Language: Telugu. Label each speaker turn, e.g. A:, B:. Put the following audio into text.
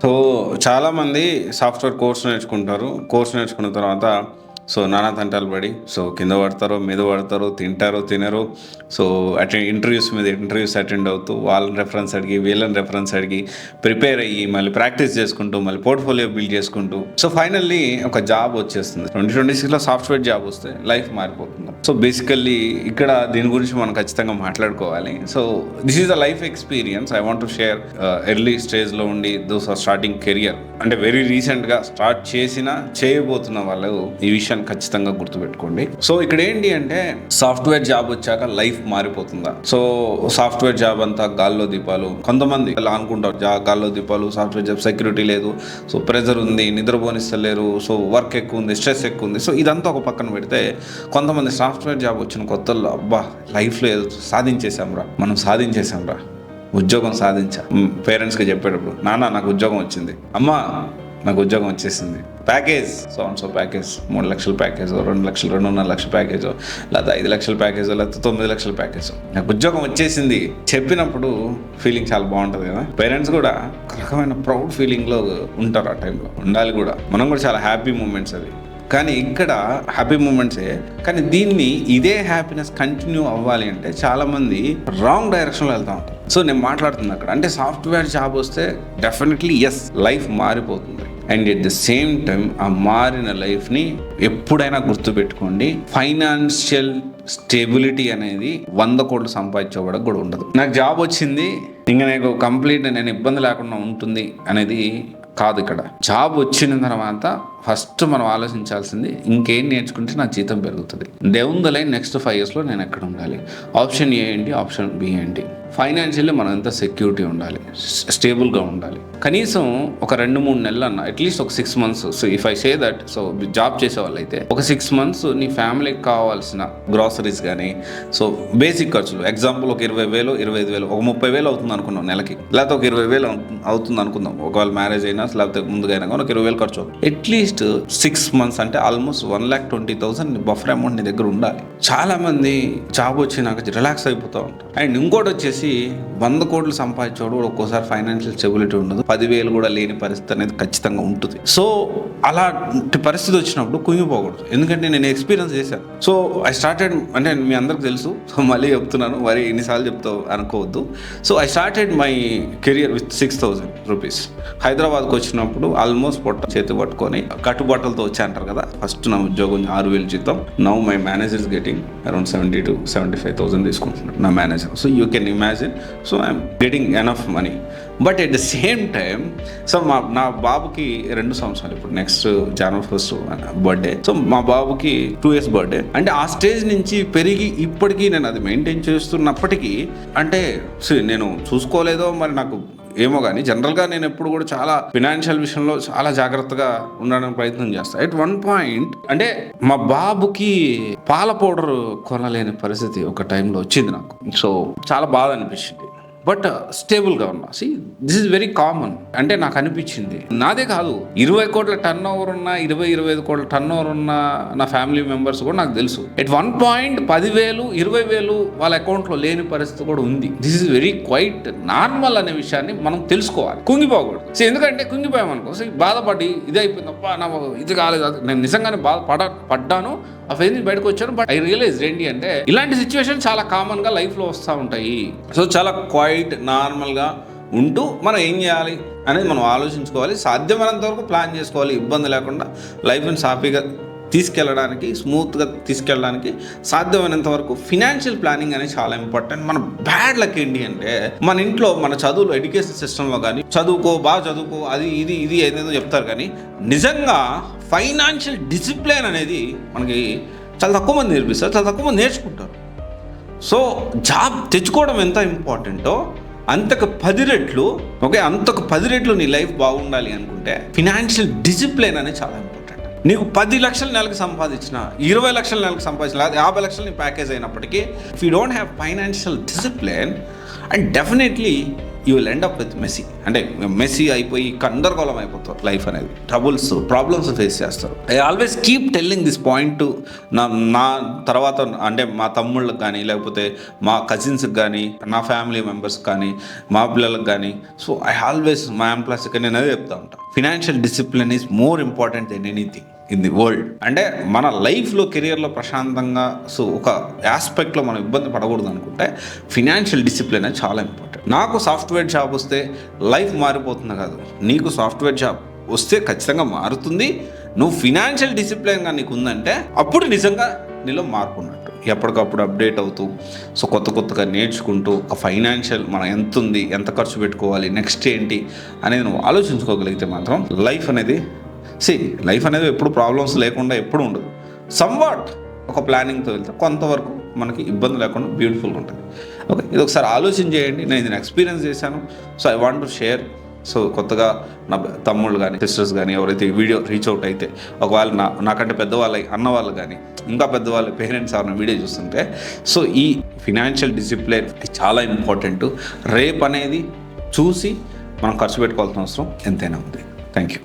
A: సో చాలామంది సాఫ్ట్‌వేర్ కోర్స్ నేర్చుకుంటారు. కోర్స్ నేర్చుకున్న తర్వాత నానా తంటాలు పడి కింద పడతారు, మీద పడతారు, తింటారో తినరో. ఇంటర్వ్యూస్ మీద ఇంటర్వ్యూస్ అటెండ్ అవుతూ వాళ్ళని రెఫరెన్స్ అడిగి, వీళ్ళని రెఫరెన్స్ అడిగి, ప్రిపేర్ అయ్యి, మళ్ళీ ప్రాక్టీస్ చేసుకుంటూ, మళ్ళీ పోర్ట్‌ఫోలియో బిల్డ్ చేసుకుంటూ ఫైనల్లీ ఒక జాబ్ వచ్చేస్తుంది. 2026లో సాఫ్ట్‌వేర్ జాబ్ వస్తే లైఫ్ మారిపోతుంది. బేసికల్లీ ఇక్కడ దీని గురించి మనం ఖచ్చితంగా మాట్లాడుకోవాలి. This is a life experience I want to share. Early స్టేజ్లో ఉండి దోస్ ఆర్ స్టార్టింగ్ కెరియర్, అంటే వెరీ రీసెంట్గా స్టార్ట్ చేయబోతున్న వాళ్ళు ఈ విషయాన్ని ఖచ్చితంగా గుర్తుపెట్టుకోండి. ఇక్కడ ఏంటి అంటే సాఫ్ట్వేర్ జాబ్ వచ్చాక లైఫ్ మారిపోతుందా? సాఫ్ట్వేర్ జాబ్ అంతా గాల్లో దీపాలు. కొంతమంది అలా అనుకుంటారు, గాల్లో దీపాలు, సాఫ్ట్వేర్ జాబ్ సెక్యూరిటీ లేదు, ప్రెజర్ ఉంది, నిద్రపోనిస్తలేరు, వర్క్ ఎక్కువ ఉంది, స్ట్రెస్ ఎక్కువ ఉంది. ఇదంతా ఒక పక్కన పెడితే కొంతమంది సాఫ్ట్వేర్ జాబ్ వచ్చిన కొత్తల్లో అబ్బా లైఫ్లో ఏదో మనం సాధించేసాంరా, ఉద్యోగం సాధించా. పేరెంట్స్కి చెప్పేటప్పుడు, నాన్న నాకు ఉద్యోగం వచ్చింది, అమ్మ నాకు ఉద్యోగం వచ్చేసింది, ప్యాకేజ్ ప్యాకేజ్ 3 లక్షల ప్యాకేజ్, 2 లక్షలు, 2.5 లక్షల ప్యాకేజ్, లేదా 5 లక్షల ప్యాకేజ్, లేదా 9 లక్షల ప్యాకేజ్, నాకు ఉద్యోగం వచ్చేసింది చెప్పినప్పుడు ఫీలింగ్ చాలా బాగుంటుంది కదా. పేరెంట్స్ కూడా ఒక రకమైన ప్రౌడ్ ఫీలింగ్లో ఉంటారు. ఆ టైంలో ఉండాలి కూడా, మనం కూడా చాలా హ్యాపీ మూమెంట్స్ అవి. కానీ ఇక్కడ హ్యాపీ మూమెంట్సే, కానీ ఇదే హ్యాపీనెస్ కంటిన్యూ అవ్వాలి అంటే చాలామంది రాంగ్ డైరెక్షన్లో వెళ్తూ ఉంటారు. నేను మాట్లాడుతున్నా అక్కడ అంటే సాఫ్ట్వేర్ జాబ్ వస్తే డెఫినెట్లీ ఎస్ లైఫ్ మారిపోతుంది. And at the same time ఆ మారిన లైఫ్ని ఎప్పుడైనా గుర్తుపెట్టుకోండి, ఫైనాన్షియల్ స్టెబిలిటీ అనేది 100 కోట్లు సంపాదించేవాడు కూడా ఉండదు. నాకు జాబ్ వచ్చింది ఇంకా నాకు కంప్లీట్ నేను ఇబ్బంది లేకుండా ఉంటుంది అనేది కాదు. ఇక్కడ జాబ్ వచ్చిన తర్వాత ఫస్ట్ మనం ఆలోచించాల్సింది ఇంకేం నేర్చుకుంటే నా జీతం పెరుగుతుంది, డౌన్ ద లైన్ నెక్స్ట్ 5 yearsలో నేను ఎక్కడ ఉండాలి, ఆప్షన్ ఏ ఏంటి, ఆప్షన్ బి ఏంటి, ఫైనాన్షియల్లీ మనం ఎంత సెక్యూరిటీ ఉండాలి, స్టేబుల్గా ఉండాలి. కనీసం ఒక 2-3 నెలలు అన్న, అట్లీస్ట్ ఒక 6 months. If I say that job చేసే వాళ్ళు అయితే ఒక 6 months నీ ఫ్యామిలీకి కావాల్సిన గ్రాసరీస్ కానీ బేసిక్ ఖర్చులు, ఎగ్జాంపుల్ ఒక 20,000, 25,000, ఒక 30,000 అవుతుంది అనుకున్నాం నెలకి, లేకపోతే ఒక 20,000 అవుతుంది అనుకుందాం, ఒకవేళ మ్యారేజ్ అయినా లేకపోతే ముందుగా అయినా కానీ ఒక 20,000 ఖర్చు అవుతుంది. అట్లీస్ట్ 6 months అంటే ఆల్మోస్ట్ 1,20,000 బఫర్ అమౌంట్ నీ దగ్గర ఉండాలి. చాలా మంది జాబ్ వచ్చినాక రిలాక్స్ అయిపోతూ ఉంటారు. అండ్ ఇంకోటి వచ్చేసి 100 కోట్లు సంపాదించేవాడు ఒక్కోసారి ఫైనాన్షియల్ స్టెబిలిటీ ఉండదు, 10,000 కూడా లేని పరిస్థితి అనేది ఖచ్చితంగా ఉంటుంది. అలాంటి పరిస్థితి వచ్చినప్పుడు కుంగిపోకూడదు, ఎందుకంటే నేను ఎక్స్పీరియన్స్ చేశాను. ఐ స్టార్టెడ్, అంటే మీ అందరికి తెలుసు, మళ్ళీ చెప్తున్నాను, మరి ఎన్నిసార్లు చెప్తావు అనుకోవద్దు. I started my career with 6,000 rupees. హైదరాబాద్కి వచ్చినప్పుడు ఆల్మోస్ట్ చేతి పట్టుకొని కట్టుబట్టలతో వచ్చి అంటారు కదా. ఫస్ట్ నా ఉద్యోగం 6,000 జీతం. Now my manager is getting around 70,000 to 75,000 తీసుకుంటున్నాడు నా manager. You can imagine. I'm getting enough money. But at the same time నా బాబుకి 2 సంవత్సరాలు, ఇప్పుడు నెక్స్ట్ January 1st బర్త్డే. మా బాబుకి 2 years బర్త్డే. అంటే ఆ స్టేజ్ నుంచి పెరిగి ఇప్పటికీ నేను అది మెయింటైన్ చేస్తున్నప్పటికీ, అంటే నేను చూసుకోలేదో మరి నాకు ఏమో కానీ జనరల్గా నేను ఎప్పుడు కూడా చాలా ఫినాన్షియల్ విషయంలో చాలా జాగ్రత్తగా ఉండడానికి ప్రయత్నం చేస్తాను. ఎట్ వన్ పాయింట్ అంటే మా బాబుకి పాల పౌడర్ కొనలేని పరిస్థితి ఒక టైంలో వచ్చింది నాకు. చాలా బాధ అనిపించింది. బట్ స్టేబుల్గా ఉన్నా. This is very common. అంటే నాకు అనిపించింది, నాదే కాదు 20 కోట్ల టర్న్ ఓవర్ ఉన్న, 25 కోట్ల టర్న్ ఓవర్ ఉన్న నా ఫ్యామిలీ మెంబర్స్ కూడా నాకు తెలుసు. ఎట్ వన్ పాయింట్ 10,000, 20,000 వాళ్ళ అకౌంట్లో లేని పరిస్థితి కూడా ఉంది. This is very quite normal అనే విషయాన్ని మనం తెలుసుకోవాలి, కుంగిపోకూడదు. ఎందుకంటే కుంగిపోయామనుకో బాధపడి ఇది అయిపోయింది, అబ్బా నా ఇది కాలేదు, నేను నిజంగానే పడ్డాను, ఆ ఫేజ్ నుంచి బయటకు వచ్చాను. బట్ ఐ రియలైజ్ ఏంటి అంటే ఇలాంటి సిచ్యువేషన్ చాలా కామన్గా లైఫ్లో వస్తూ ఉంటాయి. చాలా క్వైట్ నార్మల్గా ఉంటూ మనం ఏం చేయాలి అనేది మనం ఆలోచించుకోవాలి. సాధ్యమైనంత వరకు ప్లాన్ చేసుకోవాలి, ఇబ్బంది లేకుండా లైఫ్ని సాఫీగా తీసుకెళ్ళడానికి, స్మూత్గా తీసుకెళ్ళడానికి సాధ్యమైనంత వరకు ఫినాన్షియల్ ప్లానింగ్ అనేది చాలా ఇంపార్టెంట్. మన బ్యాడ్ లక్ ఏంటి అంటే మన ఇంట్లో మన చదువులో ఎడ్యుకేషన్ సిస్టంలో కానీ బాగా చదువుకో అది ఇది ఏదేదో చెప్తారు, కానీ నిజంగా ఫైనాన్షియల్ డిసిప్లిన్ అనేది మనకి చాలా తక్కువ మంది నేర్పిస్తారు, చాలా తక్కువ మంది నేర్చుకుంటారు. జాబ్ తెచ్చుకోవడం ఎంత ఇంపార్టెంటో అంతకు 10 రెట్లు, అంతకు 10 రెట్లు నీ లైఫ్ బాగుండాలి అనుకుంటే ఫినాన్షియల్ డిసిప్లిన్ అనేది చాలా ఇంపార్టెంట్. నీకు 10 లక్షలు నెలకు సంపాదించిన, 20 లక్షలు నెలకు సంపాదించిన, లేదా 50 లక్షలు నీ ప్యాకేజ్ అయినప్పటికీ if you don't have financial discipline, and definitely you will end up with messy. అంటే మెస్సీ అయిపోయి గందరగోళం అయిపోతారు. లైఫ్ అనేది ప్రాబ్లమ్స్ ఫేస్ చేస్తారు. I always keep telling this point to నా తర్వాత అంటే మా తమ్ముళ్ళకి కానీ, లేకపోతే మా కజిన్స్కి కానీ, నా ఫ్యామిలీ మెంబర్స్కి కానీ, మా పిల్లలకు కానీ. సో ఐ ఆల్వేస్ మా ఎంప్లాయీస్కి నేను అదే చెప్తా ఉంటాను, financial discipline is more important than anything in the world. అంటే మన లైఫ్లో కెరియర్లో ప్రశాంతంగా సో ఒక ఆస్పెక్ట్లో మనం ఇబ్బంది పడకూడదు అనుకుంటే ఫినాన్షియల్ డిసిప్లిన్ అనేది చాలా ఇంపార్టెంట్. నాకు సాఫ్ట్వేర్ జాబ్ వస్తే లైఫ్ మారిపోతుంది కాదు, నీకు సాఫ్ట్వేర్ జాబ్ వస్తే ఖచ్చితంగా మారుతుంది. నువ్వు ఫినాన్షియల్ డిసిప్లిన్గా నీకు ఉందంటే అప్పుడు నిజంగా నీలో మార్పు ఉన్నట్టు. ఎప్పటికప్పుడు అప్డేట్ అవుతూ సో కొత్తగా నేర్చుకుంటూ ఒక ఫైనాన్షియల్ మనం ఎంత ఉంది, ఎంత ఖర్చు పెట్టుకోవాలి, నెక్స్ట్ ఏంటి అనేది నువ్వు ఆలోచించుకోగలిగితే మాత్రం లైఫ్ అనేది ఎప్పుడు ప్రాబ్లమ్స్ లేకుండా ఎప్పుడు ఉండదు. సమ్వాట్ ఒక ప్లానింగ్తో వెళ్తే కొంతవరకు మనకి ఇబ్బంది లేకుండా బ్యూటిఫుల్గా ఉంటుంది. ఓకే, ఇది ఒకసారి ఆలోచన చేయండి. నేను ఇది ఎక్స్పీరియన్స్ చేశాను. So I want to share. So కొత్తగా నా తమ్ముళ్ళు కానీ, సిస్టర్స్ కానీ ఎవరైతే ఈ వీడియో రీచ్ అవుట్ అయితే, ఒకవేళ నాకంటే పెద్దవాళ్ళ అన్న వాళ్ళు కానీ, ఇంకా పెద్దవాళ్ళ పేరెంట్స్ ఎవరైనా వీడియో చూస్తుంటే, సో ఈ ఫినాన్షియల్ డిసిప్లిన్ చాలా ఇంపార్టెంట్. రేపు అనేది చూసి మనం ఖర్చు పెట్టుకోవాల్సిన అవసరం ఎంతైనా ఉంది. Thank you.